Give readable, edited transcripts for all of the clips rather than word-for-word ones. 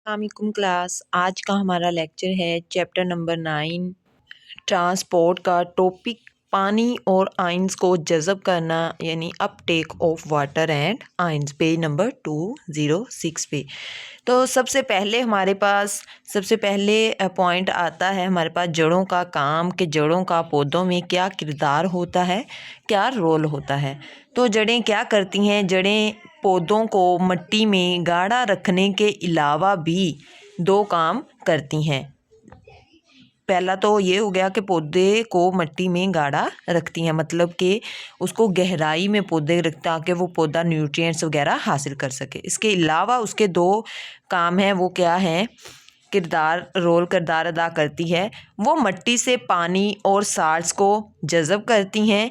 अस्सलामुअलैकुम क्लास। आज का हमारा लेक्चर है चैप्टर नंबर 9 ट्रांसपोर्ट का। टॉपिक पानी और आयंस को जज़ब करना यानी Uptake of water and ions, page number 206 पे। तो सबसे पहले हमारे पास पॉइंट आता है हमारे पास जड़ों का काम, कि जड़ों का पौधों में क्या किरदार होता है, क्या रोल होता है। तो जड़ें क्या करती हैं? जड़ें पौधों को मिट्टी में गाढ़ा रखने के अलावा भी दो काम करती हैं। पहला तो ये हो गया कि पौधे को मिट्टी में गाढ़ा रखती हैं, मतलब कि उसको गहराई में पौधे रखते ताकि वो पौधा न्यूट्रिएंट्स वगैरह हासिल कर सके। इसके अलावा उसके दो काम हैं, वो क्या हैं? किरदार अदा करती है। वो मिट्टी से पानी और साल्ट्स को जज़ब करती हैं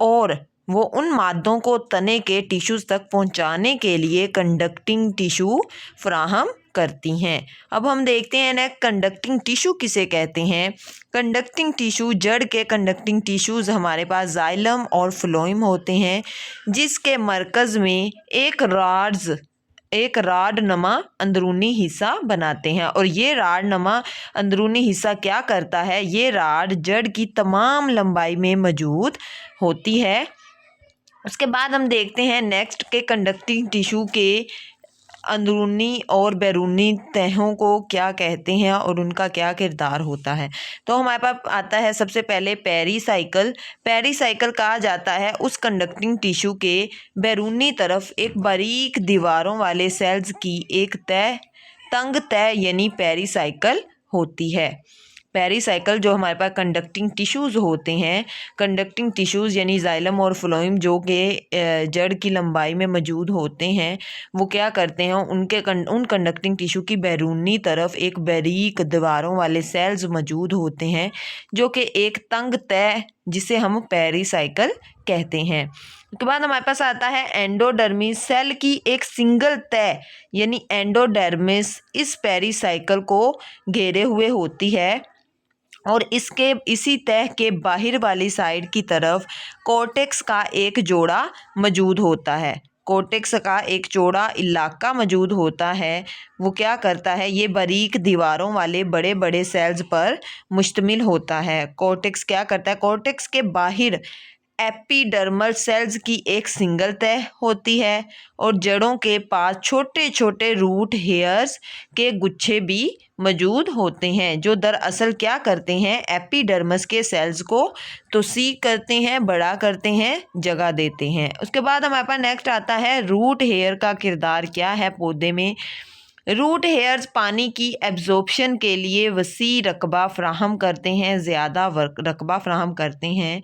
और वो उन मादों को तने के टिश्यूज़ तक पहुंचाने के लिए कंडक्टिंग टिश्यू फ्राहम करती हैं। अब हम देखते हैं ना, कंडक्टिंग टिश्यू किसे कहते हैं। कंडक्टिंग टिश्यू, जड़ के कंडक्टिंग टिश्यूज़ हमारे पास जाइलम और फ्लोएम होते हैं, जिसके मरकज़ में एक राड नमा अंदरूनी हिस्सा बनाते हैं। और ये राड नमा अंदरूनी हिस्सा क्या करता है? ये राड जड़ की तमाम लंबाई में मौजूद होती है। उसके बाद हम देखते हैं नेक्स्ट के कंडक्टिंग टिश्यू के अंदरूनी और बैरूनी तहों को क्या कहते हैं और उनका क्या किरदार होता है। तो हमारे पास आता है सबसे पहले पेरीसाइकिल। पेरीसाइकिल कहा जाता है उस कंडक्टिंग टिश्यू के बैरूनी तरफ एक बारीक दीवारों वाले सेल्स की एक तंग तह यानी पेरीसाइकिल होती है। पेरीसाइकिल जो हमारे पास कंडक्टिंग टिश्यूज़ होते हैं, कंडक्टिंग टिश्यूज़ यानी जाइलम और फ्लोएम जो कि जड़ की लंबाई में मौजूद होते हैं, वो क्या करते हैं? उन कंडक्टिंग टिश्यू की बैरूनी तरफ एक बारीक दीवारों वाले सेल्स मौजूद होते हैं जो कि एक तंग तह, जिसे हम पेरीसाइकिल कहते हैं। उसके बाद हमारे पास आता है एंडोडर्मिस। सेल की एक सिंगल तह यानी एंडोडर्मिस इस पेरीसाइकिल को घेरे हुए होती है और इसी तह के बाहर वाली साइड की तरफ कोर्टेक्स का एक जोड़ा मौजूद होता है। कोर्टेक्स का एक चौड़ा इलाका मौजूद होता है। वो क्या करता है? ये बारीक दीवारों वाले बड़े बड़े सेल्स पर मुश्तमिल होता है। कोर्टेक्स क्या करता है? कोर्टेक्स के बाहर एपिडर्मल सेल्स की एक सिंगल तह होती है और जड़ों के पास छोटे छोटे रूट हेयर्स के गुच्छे भी मौजूद होते हैं, जो दरअसल क्या करते हैं? एपिडर्मस के सेल्स को तोसी करते हैं, बड़ा करते हैं, जगह देते हैं। उसके बाद हमारे पास नेक्स्ट आता है रूट हेयर का किरदार क्या है पौधे में। रूट हेयर्स पानी की एब्जॉर्प्शन के लिए वसी रकबा फ्राहम करते हैं, ज़्यादा रकबा फ्राहम करते हैं।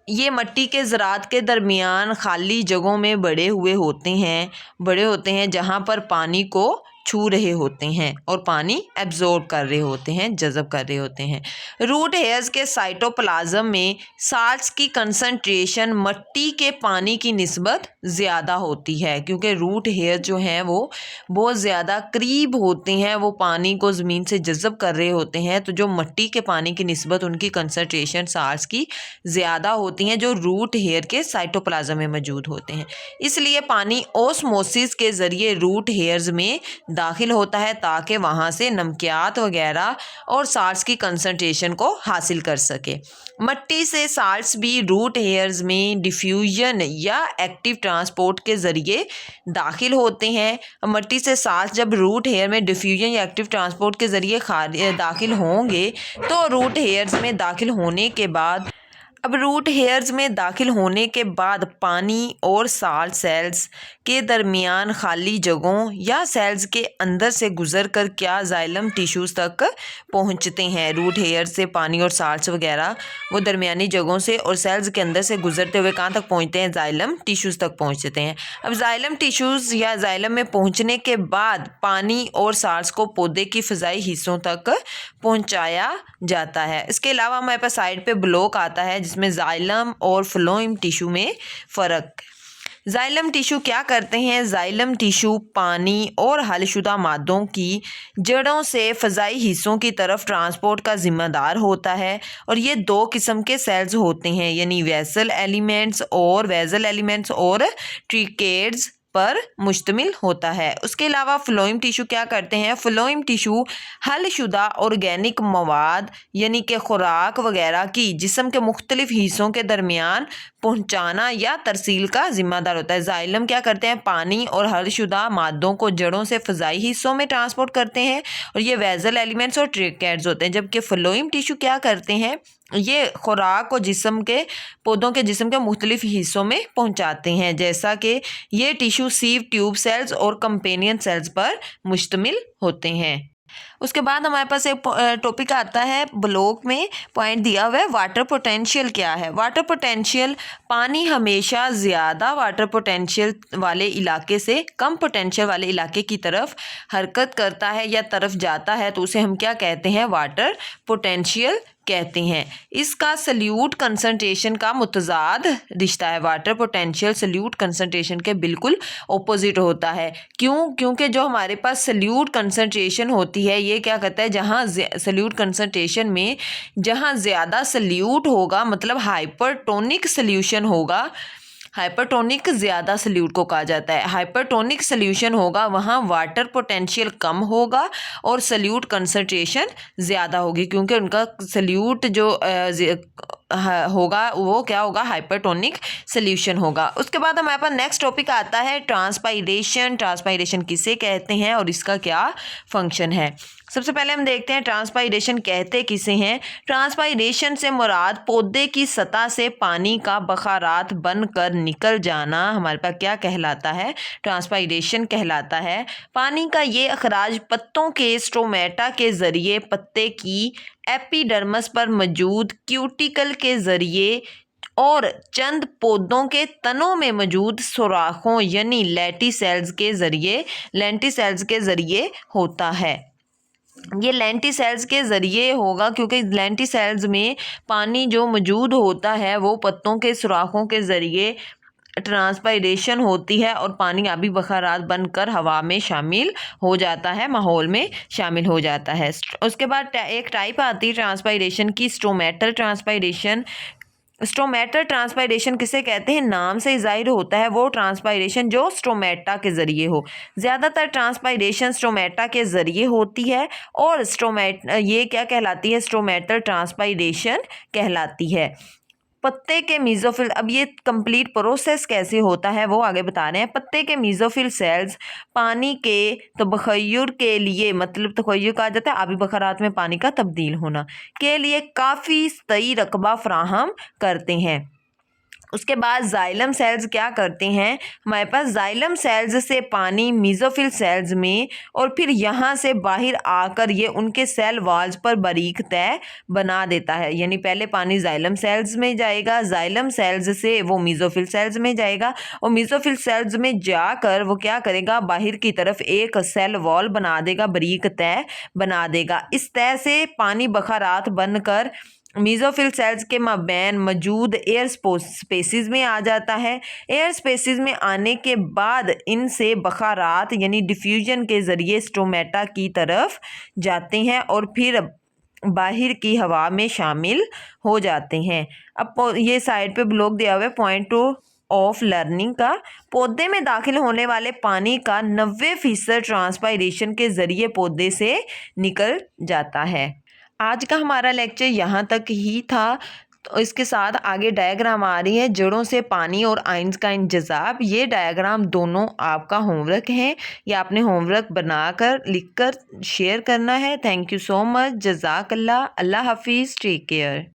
ये मिट्टी के ज़रात के दरमियान खाली जगहों में बड़े होते हैं जहाँ पर पानी को छू रहे होते हैं और पानी एब्जॉर्ब कर रहे होते हैं, जज़ब कर रहे होते हैं। रूट हेयर्स के साइटोप्लाज्म में साल्ट्स की कंसंट्रेशन मिट्टी के पानी की निस्बत ज़्यादा होती है, क्योंकि रूट हेयर जो हैं वो बहुत ज़्यादा करीब होते हैं, वो पानी को ज़मीन से जज़ब कर रहे होते हैं। तो जो मिट्टी के पानी की निस्बत उनकी कंसंट्रेशन साल्ट्स की ज़्यादा होती हैं, जो रूट हेयर के साइटोप्लाज्म में मौजूद होते हैं। इसलिए पानी ओस्मोसिस के ज़रिए रूट हेयर्स में दाखिल होता है ताकि वहाँ से नमकियात वगैरह और साल्ट्स की कंसंट्रेशन को हासिल कर सके। मिट्टी से साल्ट्स भी रूट हेयर्स में डिफ्यूजन या एक्टिव ट्रांसपोर्ट के ज़रिए दाखिल होते हैं। मिट्टी से साल्ट जब रूट हेयर में डिफ्यूजन या एक्टिव ट्रांसपोर्ट के ज़रिए दाखिल होंगे तो रूट हेयर्स में दाखिल होने के बाद पानी और साल्ट सेल्स के दरमियान खाली जगहों या सेल्स के अंदर से गुजर कर क्या जाइलम टिश्यूज़ तक पहुंचते हैं। रूट हेयर से पानी और साल्ट्स वगैरह वो दरमियानी जगहों से और सेल्स के अंदर से गुजरते हुए कहाँ तक पहुंचते हैं? जाइलम टिश्यूज़ तक पहुंचते हैं। अब जाइलम टिश्यूज़ या जाइलम में पहुंचने के बाद पानी और साल्ट्स को पौधे की फ़िज़ाई हिस्सों तक पहुंचाया जाता है। इसके अलावा हमारे पास साइड पे ब्लॉक आता है जिसमें जाइलम और फ्लोएम टिश्यू में फ़र्क। जाइलम टिश्यू क्या करते हैं? जाइलम टिश्यू पानी और हलशुदा मादों की जड़ों से फ़ज़ाई हिस्सों की तरफ ट्रांसपोर्ट का ज़िम्मेदार होता है और ये दो किस्म के सेल्स होते हैं, यानी वेसल एलिमेंट्स और ट्रिकेड्स पर मुश्तमिल होता है। उसके अलावा फ्लोएम टिश्यू क्या करते हैं? फ्लोएम टिश्यू हलशुदा ऑर्गेनिक मवाद यानी कि खुराक वगैरह की जिस्म के मुख्तलिफ हिस्सों के दरमियान पहुंचाना या तरसील का जिम्मेदार होता है। जाइलम क्या करते हैं? पानी और हलशुदा मादों को जड़ों से फ़ज़ाई हिस्सों में ट्रांसपोर्ट करते हैं और ये वेजल एलिमेंट्स और ट्रेकेट्स होते हैं। जबकि फ्लोएम टिश्यू क्या करते हैं? ये खुराक को जिस्म के पौधों के जिस्म के मुख्तलिफ हिस्सों में पहुंचाते हैं, जैसा कि ये टिश्यू सीव ट्यूब सेल्स और कंपेनियन सेल्स पर मुश्तमिल होते हैं। उसके बाद हमारे पास एक टॉपिक आता है, ब्लॉक में पॉइंट दिया हुआ है वाटर पोटेंशियल क्या है। वाटर पोटेंशियल, पानी हमेशा ज़्यादा वाटर पोटेंशियल वाले इलाके से कम पोटेंशियल वाले इलाके की तरफ हरकत करता है या तरफ जाता है, तो उसे हम क्या कहते हैं? वाटर पोटेंशियल कहते हैं। इसका सल्यूट कंसंट्रेशन का मुतजाद रिश्ता है। वाटर पोटेंशियल सल्यूट कंसंट्रेशन के बिल्कुल ऑपोजिट होता है। क्यों? क्योंकि जो हमारे पास सल्यूट कंसंट्रेशन होती है, ये क्या कहता है? जहाँ सल्यूट कंसंट्रेशन में जहाँ ज़्यादा सल्यूट होगा, मतलब हाइपरटोनिक सल्यूशन होगा, हाइपरटोनिक ज़्यादा सल्यूट को कहा जाता है। हाइपरटोनिक सल्यूशन होगा वहाँ वाटर पोटेंशियल कम होगा और सल्यूट कंसंट्रेशन ज़्यादा होगी, क्योंकि उनका सल्यूट जो होगा वो क्या होगा? हाइपरटोनिक सल्यूशन होगा। उसके बाद हमारे पास नेक्स्ट टॉपिक आता है ट्रांसपाइरेशन। ट्रांसपाइरेशन किसे कहते हैं और इसका क्या फंक्शन है? सबसे पहले हम देखते हैं ट्रांसपाइरेशन कहते किसे हैं। ट्रांसपाइरेशन से मुराद पौधे की सतह से पानी का बखारात बनकर निकल जाना हमारे पास क्या कहलाता है? ट्रांसपाइरेशन कहलाता है। पानी का ये अखराज पत्तों के स्टोमेटा के ज़रिए पत्ते की एपिडर्मिस पर मौजूद क्यूटिकल के ज़रिए और चंद पौधों के तनों में मौजूद सुराखों यानी लेंटिसेल्स के ज़रिए होता है। ये लेंटिसेल्स के ज़रिए होगा क्योंकि लेंटिसेल्स में पानी जो मौजूद होता है वो पत्तों के सुराखों के ज़रिए ट्रांसपाइरेशन होती है और पानी आबी बखारात बनकर हवा में शामिल हो जाता है, माहौल में शामिल हो जाता है। उसके बाद एक टाइप आती है ट्रांसपाइरेशन की, स्टोमेटल ट्रांसपाइरेशन। स्टोमेटल ट्रांसपाइरेशन किसे कहते हैं? नाम से ज़ाहिर होता है वो ट्रांसपाइरेशन जो स्टोमेटा के ज़रिए हो। ज़्यादातर ट्रांसपाइरेशन स्टोमेटा के ज़रिए होती है और ये क्या कहलाती है? स्टोमेटल ट्रांसपाइरेशन कहलाती है। पत्ते के मीज़ोफिल, अब ये कंप्लीट प्रोसेस कैसे होता है वो आगे बता रहे हैं। पत्ते के मीज़ोफिल सेल्स पानी के तबख़य्युर के लिए, मतलब तख़य्युर कहा जाता है आबी बखरात में पानी का तब्दील होना के लिए काफ़ी सही रकबा फ्राहम करते हैं। उसके बाद जाइलम सेल्स क्या करते हैं? हमारे पास जाइलम सेल्स से पानी मीज़ोफिल सेल्स में और फिर यहाँ से बाहर आकर ये उनके सेल वॉल्स पर बारीक तह बना देता है। यानी पहले पानी जाइलम सेल्स में जाएगा, जाइलम सेल्स से वो मीज़ोफिल सेल्स में जाएगा और मीज़ोफिल सेल्स में जाकर वो क्या करेगा? बाहर की तरफ एक सेल वॉल बना देगा, बारीक तह बना देगा। इस तह से पानी बखारात बनकर मीज़ोफिल सेल्स के माबैन मौजूद एयर स्पेसिस में आ जाता है। एयर स्पेसिस में आने के बाद इनसे बखारात यानी डिफ्यूजन के ज़रिए स्टोमेटा की तरफ जाते हैं और फिर बाहर की हवा में शामिल हो जाते हैं। अब ये साइड पे ब्लॉक दिया हुआ है पॉइंट ऑफ लर्निंग का। पौधे में दाखिल होने वाले पानी का 90% ट्रांसपाइरेशन के ज़रिए पौधे से निकल जाता है। आज का हमारा लेक्चर यहाँ तक ही था। तो इसके साथ आगे डायग्राम आ रही है, जड़ों से पानी और आयंस का इंजज़ाब। ये डायग्राम दोनों आपका होमवर्क है, ये आपने होमवर्क बनाकर लिखकर शेयर करना है। Thank you so much. जज़ाकल्लाह। अल्लाह हाफिज़। Take care.